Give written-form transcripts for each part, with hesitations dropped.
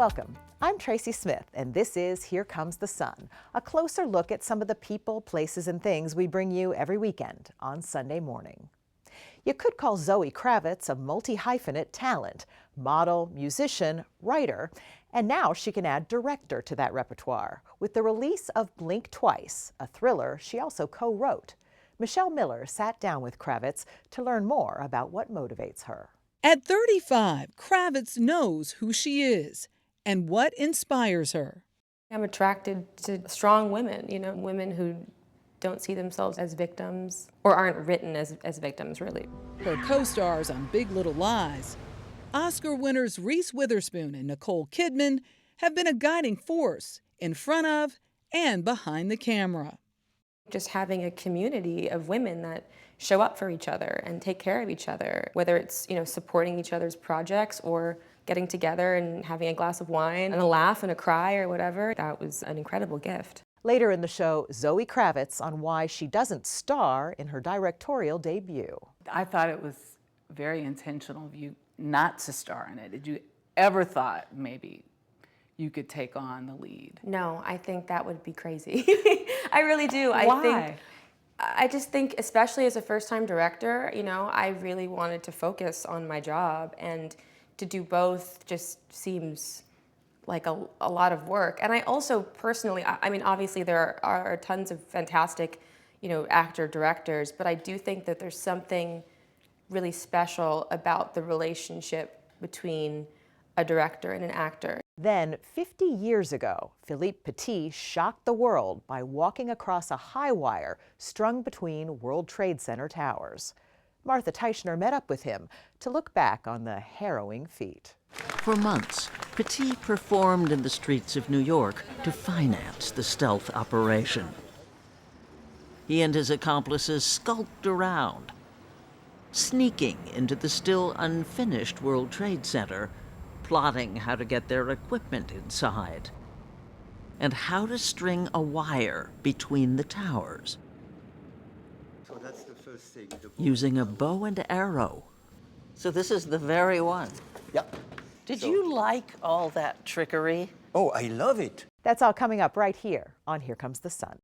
Welcome. I'm Tracy Smith, and this is Here Comes the Sun, a closer look at some of the people, places, and things we bring you every weekend on Sunday morning. You could call Zoë Kravitz a multi-hyphenate talent, model, musician, writer, and now she can add director to that repertoire with the release of Blink Twice, a thriller she also co-wrote. Michelle Miller sat down with Kravitz to learn more about what motivates her. At 35, Kravitz knows who she is and what inspires her. I'm attracted to strong women, women who don't see themselves as victims or aren't written as victims, really. Her co-stars on Big Little Lies, Oscar winners Reese Witherspoon and Nicole Kidman, have been a guiding force in front of and behind the camera. Just having a community of women that show up for each other and take care of each other, whether it's, supporting each other's projects or getting together and having a glass of wine and a laugh and a cry or whatever, that was an incredible gift. Later in the show, Zoë Kravitz on why she doesn't star in her directorial debut. I thought it was very intentional of you not to star in it. Did you ever thought maybe you could take on the lead? No, I think that would be crazy. I really do. Why? I just think, especially as a first-time director, I really wanted to focus on my job, and to do both just seems like a lot of work. And I also personally, obviously there are tons of fantastic, actor-directors, but I do think that there's something really special about the relationship between a director and an actor. Then, 50 years ago, Philippe Petit shocked the world by walking across a high wire strung between World Trade Center towers. Martha Teichner met up with him to look back on the harrowing feat. For months, Petit performed in the streets of New York to finance the stealth operation. He and his accomplices skulked around, sneaking into the still unfinished World Trade Center, plotting how to get their equipment inside and how to string a wire between the towers. So that's the first thing. Using a bow and arrow. So this is the very one. Yep. Did you like all that trickery? Oh, I love it. That's all coming up right here on Here Comes the Sun.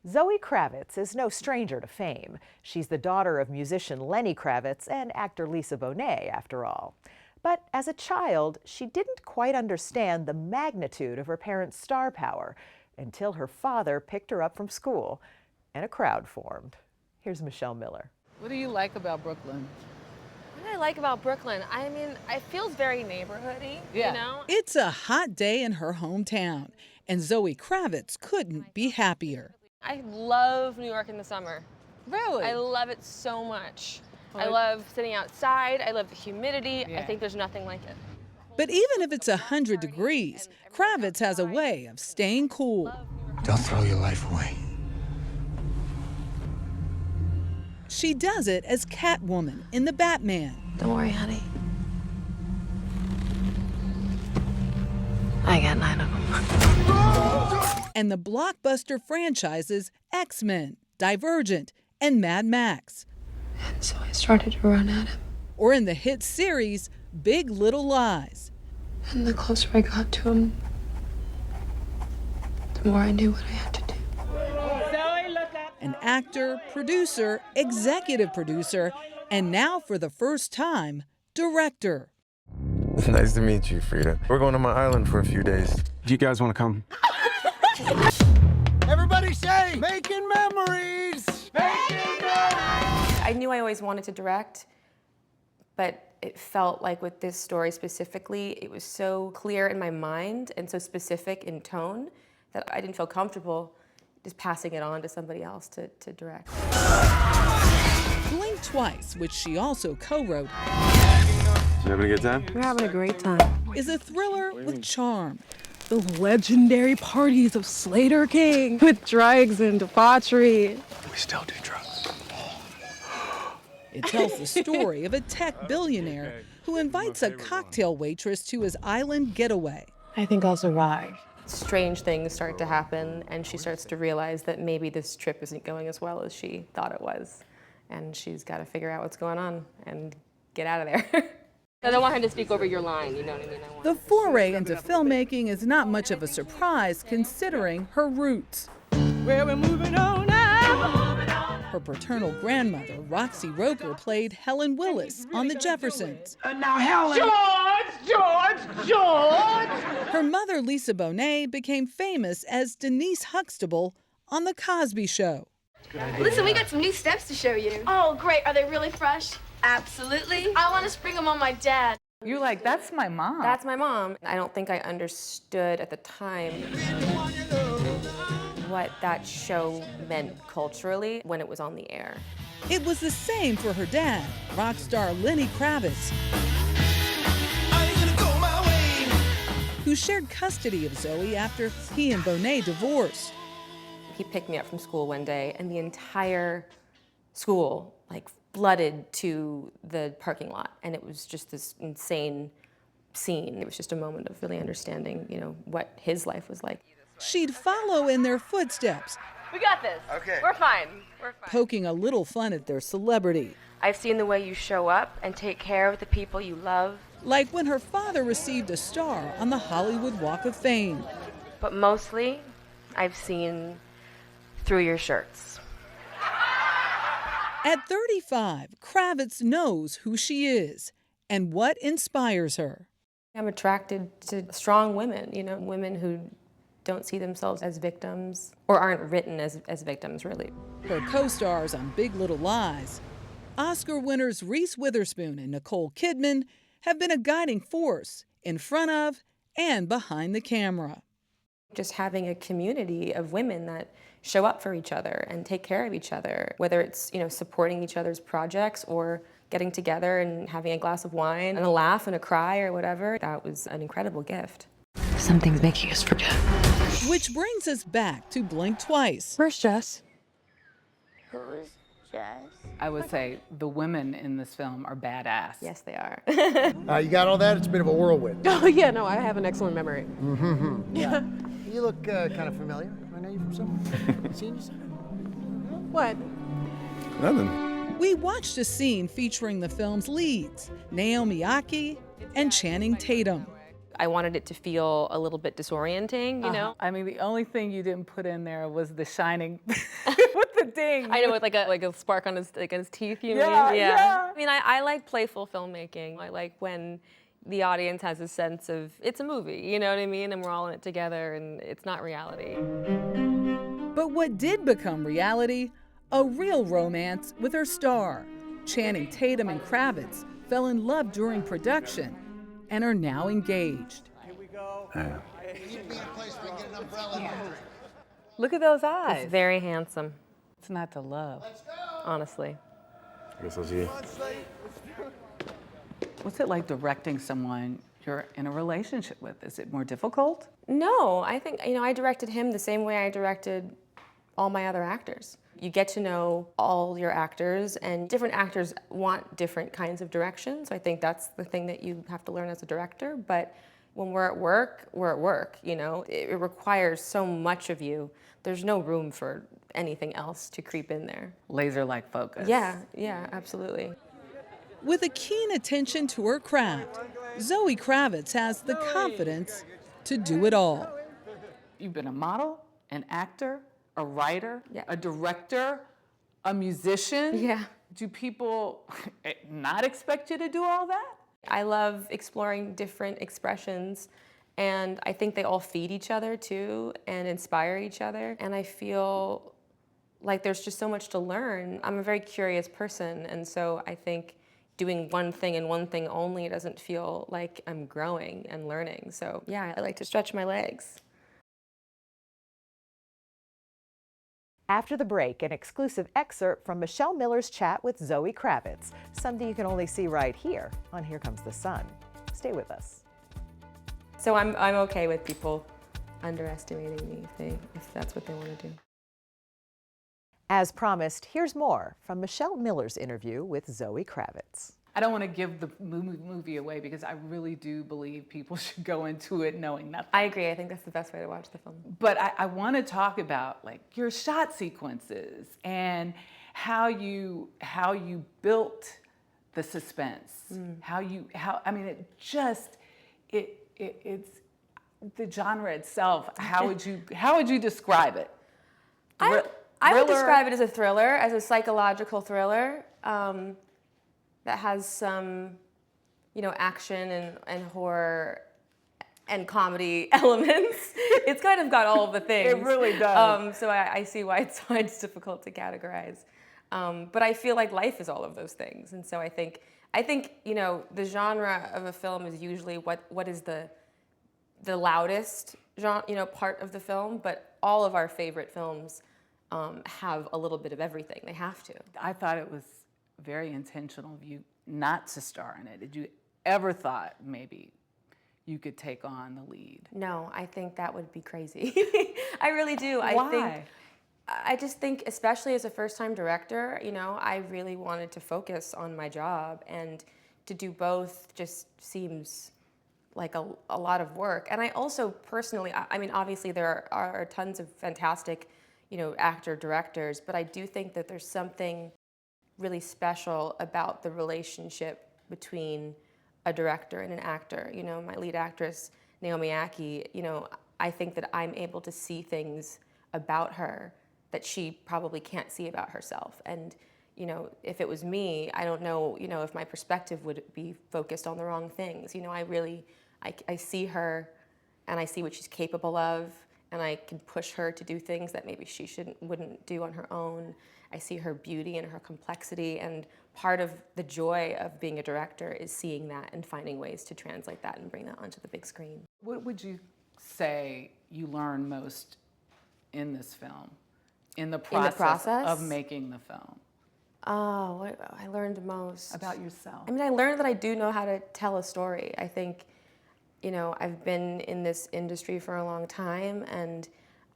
Zoë Kravitz is no stranger to fame. She's the daughter of musician Lenny Kravitz and actor Lisa Bonet, after all. But as a child, she didn't quite understand the magnitude of her parents' star power until her father picked her up from school and a crowd formed. Here's Michelle Miller. What do you like about Brooklyn? What I like about Brooklyn, it feels very neighborhoody, It's a hot day in her hometown, and Zoë Kravitz couldn't be happier. I love New York in the summer. Really? I love it so much. I love sitting outside. I love the humidity. Yeah. I think there's nothing like it. But even if it's 100 degrees, Kravitz has a way of staying cool. Don't throw your life away. She does it as Catwoman in The Batman. Don't worry, honey. I got 9 of them. And the blockbuster franchises X-Men, Divergent, and Mad Max. And so I started to run at him. Or in the hit series Big Little Lies. And the closer I got to him, the more I knew what I had to do. An actor, producer, executive producer, and now for the first time, director. Nice to meet you, Frida. We're going to my island for a few days. Do you guys want to come? Everybody say, making memories! Making memories! I knew I always wanted to direct, but it felt like with this story specifically, it was so clear in my mind and so specific in tone that I didn't feel comfortable just passing it on to somebody else to direct. Blink Twice, which she also co-wrote, You having a good time? We're having a great time. is a thriller with charm. The legendary parties of Slater King with drugs and debauchery. We still do drugs. It tells the story of a tech billionaire who invites a cocktail waitress to his island getaway. I think I'll survive. Strange things start to happen, and she starts to realize that maybe this trip isn't going as well as she thought it was. And she's got to figure out what's going on and get out of there. I don't want her to speak over your line, you know what I mean? The foray into filmmaking is not much of a surprise considering her roots. Where we're moving on now. Her paternal grandmother, Roxy Roker, played Helen Willis on The Jeffersons. Now, Helen. Her mother, Lisa Bonet, became famous as Denise Huxtable on The Cosby Show. Listen, we got some new steps to show you. Oh, great. Are they really fresh? Absolutely. I want to spring them on my dad. You're like, that's my mom. That's my mom. I don't think I understood at the time what that show meant culturally when it was on the air. It was the same for her dad, rock star Lenny Kravitz, who shared custody of Zoe after he and Bonet divorced. He picked me up from school one day, and the entire school, flooded to the parking lot, and it was just this insane scene. It was just a moment of really understanding, what his life was like. She'd follow in their footsteps. We got this. Okay. We're fine. We're fine. Poking a little fun at their celebrity. I've seen the way you show up and take care of the people you love. Like when her father received a star on the Hollywood Walk of Fame. But mostly, I've seen through your shirts. At 35, Kravitz knows who she is and what inspires her. I'm attracted to strong women, women who don't see themselves as victims or aren't written as victims, really. Her co-stars on Big Little Lies, Oscar winners Reese Witherspoon and Nicole Kidman, have been a guiding force in front of and behind the camera. Just having a community of women that show up for each other and take care of each other, whether it's, supporting each other's projects or getting together and having a glass of wine and a laugh and a cry or whatever, that was an incredible gift. Something's making us forget. Which brings us back to Blink Twice. Where's Jess? Who's Jess? I would say the women in this film are badass. Yes, they are. You got all that? It's a bit of a whirlwind. Oh, yeah, no, I have an excellent memory. Yeah. You look kind of familiar. I know you from somewhere. Seen you somewhere? What? Nothing. We watched a scene featuring the film's leads, Naomi Aki and Channing Tatum. I wanted it to feel a little bit disorienting, I mean, the only thing you didn't put in there was the shining with the ding. I know, with like a spark on his teeth, you mean? Yeah. I mean, I like playful filmmaking. I like when the audience has a sense of, it's a movie, you know what I mean? And we're all in it together and it's not reality. But what did become reality? A real romance with her star. Channing Tatum and Kravitz fell in love during production and are now engaged. Yeah. Look at those eyes. It's very handsome, It's not the love. honestly. I guess I'll see you. What's it like directing someone you're in a relationship with? Is it more difficult? No, I think, I directed him the same way I directed all my other actors. You get to know all your actors, and different actors want different kinds of direction. So I think that's the thing that you have to learn as a director. But when we're at work, we're at work, It requires so much of you. There's no room for anything else to creep in there. Laser-like focus. Yeah, absolutely. With a keen attention to her craft, Zoë Kravitz has the confidence to do it all. You've been a model, an actor, a writer, Yeah. a director, a musician. Yeah. Do people not expect you to do all that? I love exploring different expressions, and I think they all feed each other too and inspire each other. And I feel like there's just so much to learn. I'm a very curious person, and so I think doing one thing and one thing only doesn't feel like I'm growing and learning. So yeah, I like to stretch my legs. After the break, an exclusive excerpt from Michelle Miller's chat with Zoë Kravitz, something you can only see right here on Here Comes the Sun. Stay with us. So I'm okay with people underestimating me if that's what they want to do. As promised, here's more from Michelle Miller's interview with Zoë Kravitz. I don't want to give the movie away because I really do believe people should go into it knowing nothing. I agree. I think that's the best way to watch the film. But I want to talk about your shot sequences and how you built the suspense, it's the genre itself. How would you describe it? I would describe it as a thriller, as a psychological thriller that has some, action and horror and comedy elements. It's kind of got all of the things. It really does. So I see why it's difficult to categorize. But I feel like life is all of those things, and so I think the genre of a film is usually what is the loudest genre, part of the film. But all of our favorite films have a little bit of everything. They have to. I thought it was very intentional of you not to star in it. Did you ever thought maybe you could take on the lead? No, I think that would be crazy. I really do. Why? I just think, especially as a first-time director, I really wanted to focus on my job, and to do both just seems like a lot of work. And I also personally, obviously there are tons of fantastic, actor-directors, but I do think that there's something really special about the relationship between a director and an actor. My lead actress, Naomi Ackie, I think that I'm able to see things about her that she probably can't see about herself. And, if it was me, I don't know, if my perspective would be focused on the wrong things. I see her and I see what she's capable of, and I can push her to do things that maybe she wouldn't do on her own. I see her beauty and her complexity, and part of the joy of being a director is seeing that and finding ways to translate that and bring that onto the big screen. What would you say you learned most in this film, in the process of making the film? Oh, what I learned most. About yourself. I learned that I do know how to tell a story. I think, I've been in this industry for a long time, and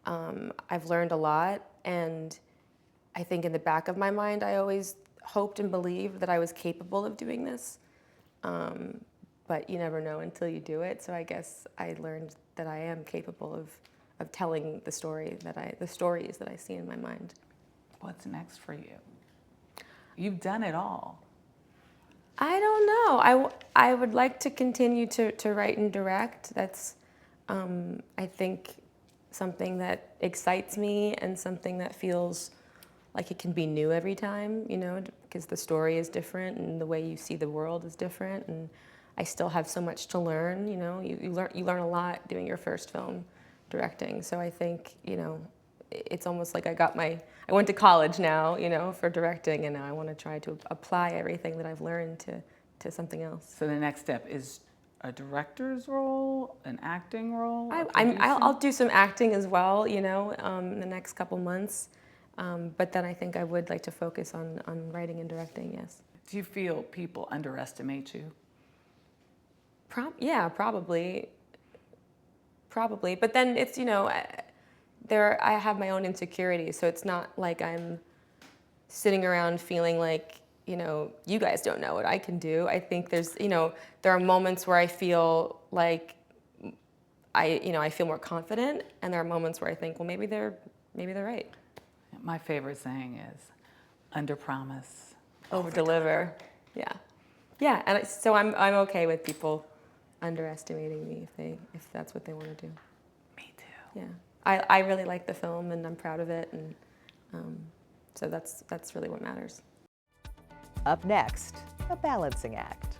I've learned a lot. And I think in the back of my mind, I always hoped and believed that I was capable of doing this. But you never know until you do it. So I guess I learned that I am capable of telling the stories that I see in my mind. What's next for you? You've done it all. I don't know. I would like to continue to write and direct. That's, I think, something that excites me and something that feels like it can be new every time, because the story is different and the way you see the world is different, and I still have so much to learn. You learn a lot doing your first film directing. So I think, it's almost like I went to college now, for directing, and now I want to try to apply everything that I've learned to something else. So the next step is a director's role, an acting role? I'll do some acting as well, in the next couple months. But then I think I would like to focus on writing and directing, yes. Do you feel people underestimate you? Yeah, probably. But then it's, I have my own insecurities, so it's not like I'm sitting around feeling like, you guys don't know what I can do. I think there's, there are moments where I feel like I feel more confident, and there are moments where I think, well, maybe they're right. My favorite saying is, under-promise, over-deliver. Yeah, and so I'm okay with people underestimating me if that's what they want to do. Me too. Yeah, I really like the film, and I'm proud of it, and so that's really what matters. Up next, a balancing act.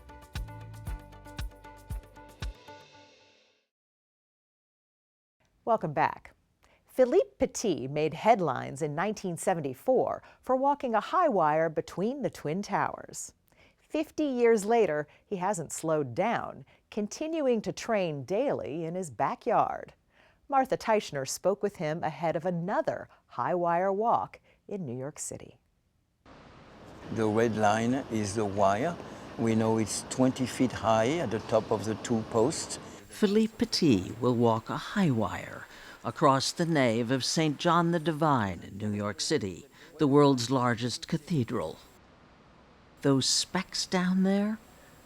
Welcome back. Philippe Petit made headlines in 1974 for walking a high wire between the Twin Towers. 50 years later, he hasn't slowed down, continuing to train daily in his backyard. Martha Teichner spoke with him ahead of another high wire walk in New York City. The red line is the wire. We know it's 20 feet high at the top of the two posts. Philippe Petit will walk a high wire across the nave of St. John the Divine in New York City, the world's largest cathedral. Those specks down there,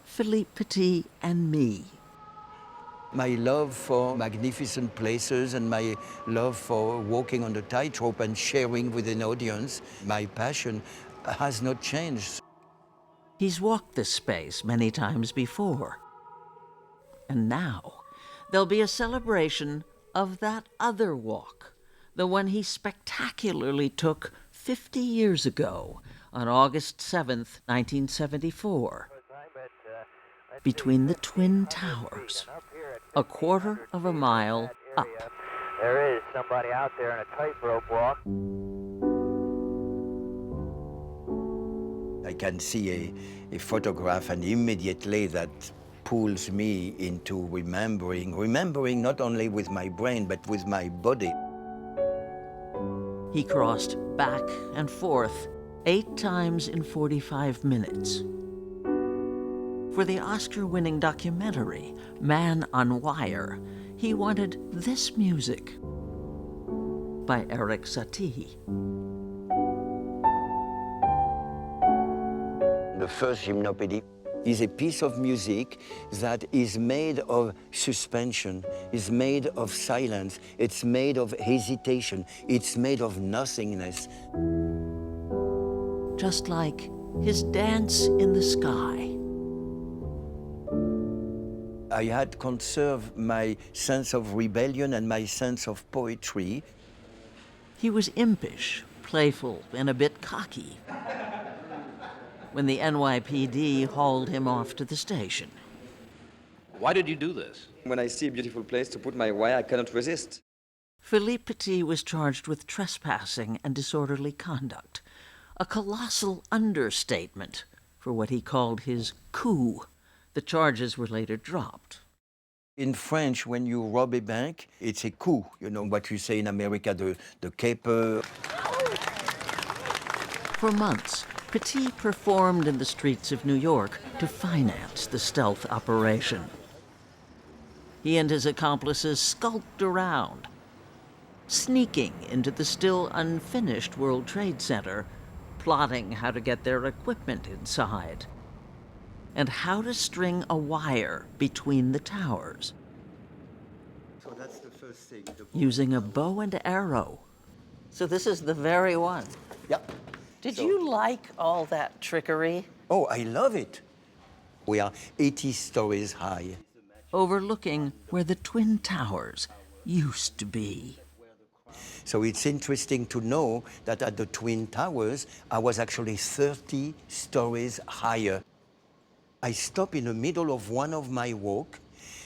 Philippe Petit and me. My love for magnificent places and my love for walking on the tightrope and sharing with an audience, my passion has not changed. He's walked this space many times before. And now, there'll be a celebration of that other walk, the one he spectacularly took 50 years ago on August 7th, 1974, between the Twin Towers, a quarter of a mile up. There is somebody out there in a tightrope walk. I can see a photograph, and immediately that pulls me into remembering not only with my brain, but with my body. He crossed back and forth 8 times in 45 minutes. For the Oscar-winning documentary, Man on Wire, he wanted this music by Eric Satie. The first gymnopédie is a piece of music that is made of suspension, is made of silence, it's made of hesitation, it's made of nothingness. Just like his dance in the sky. I had conserved my sense of rebellion and my sense of poetry. He was impish, playful, and a bit cocky when the NYPD hauled him off to the station. Why did you do this? When I see a beautiful place to put my wire, I cannot resist. Philippe Petit was charged with trespassing and disorderly conduct, a colossal understatement for what he called his coup. The charges were later dropped. In French, when you rob a bank, it's a coup. You know what you say in America, the caper. For months, Petit performed in the streets of New York to finance the stealth operation. He and his accomplices skulked around, sneaking into the still unfinished World Trade Center, plotting how to get their equipment inside, and how to string a wire between the towers. So that's the first thing. Using a bow and arrow. So this is the very one. Yep. Did you like all that trickery? Oh, I love it. We are 80 stories high. Overlooking where the Twin Towers used to be. So it's interesting to know that at the Twin Towers, I was actually 30 stories higher. I stop in the middle of one of my walk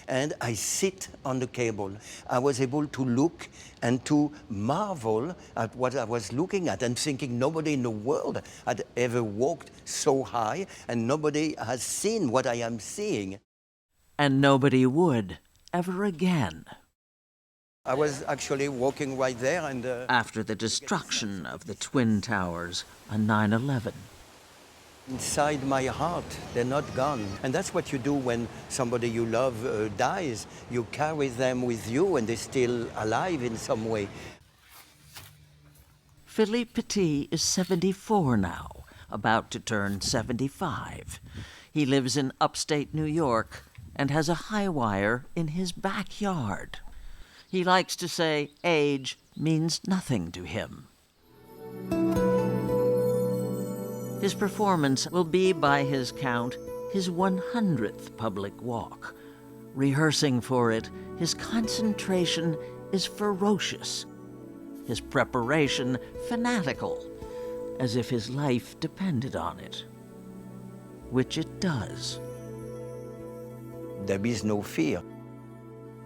and I sit on the cable. I was able to look and to marvel at what I was looking at and thinking nobody in the world had ever walked so high and nobody has seen what I am seeing. And nobody would ever again. I was actually walking right there and... After the destruction of the Twin Towers on 9/11. Inside my heart, they're not gone. And that's what you do when somebody you love dies. You carry them with you and they're still alive in some way. Philippe Petit is 74 now, about to turn 75. He lives in upstate New York and has a high wire in his backyard. He likes to say age means nothing to him. His performance will be, by his count, his 100th public walk. Rehearsing for it, his concentration is ferocious, his preparation fanatical, as if his life depended on it, which it does. There is no fear.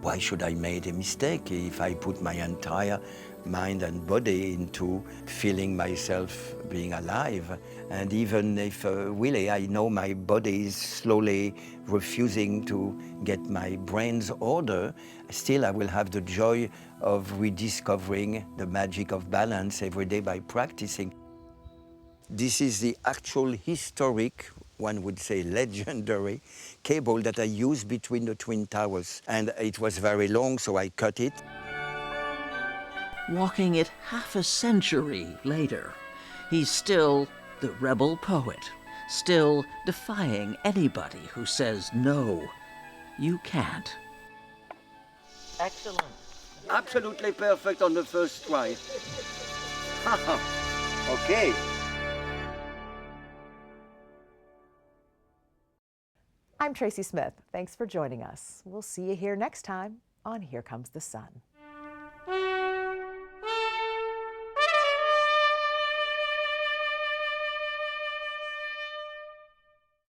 Why should I make a mistake if I put my entire mind and body into feeling myself being alive? And even if really I know my body is slowly refusing to get my brain's order, still I will have the joy of rediscovering the magic of balance every day by practicing. This is the actual historic, one would say legendary, cable that I used between the Twin Towers. And it was very long, so I cut it. Walking it half a century later, he's still the rebel poet, still defying anybody who says, no, you can't. Excellent. Absolutely perfect on the first try. Okay. I'm Tracy Smith. Thanks for joining us. We'll see you here next time on Here Comes the Sun.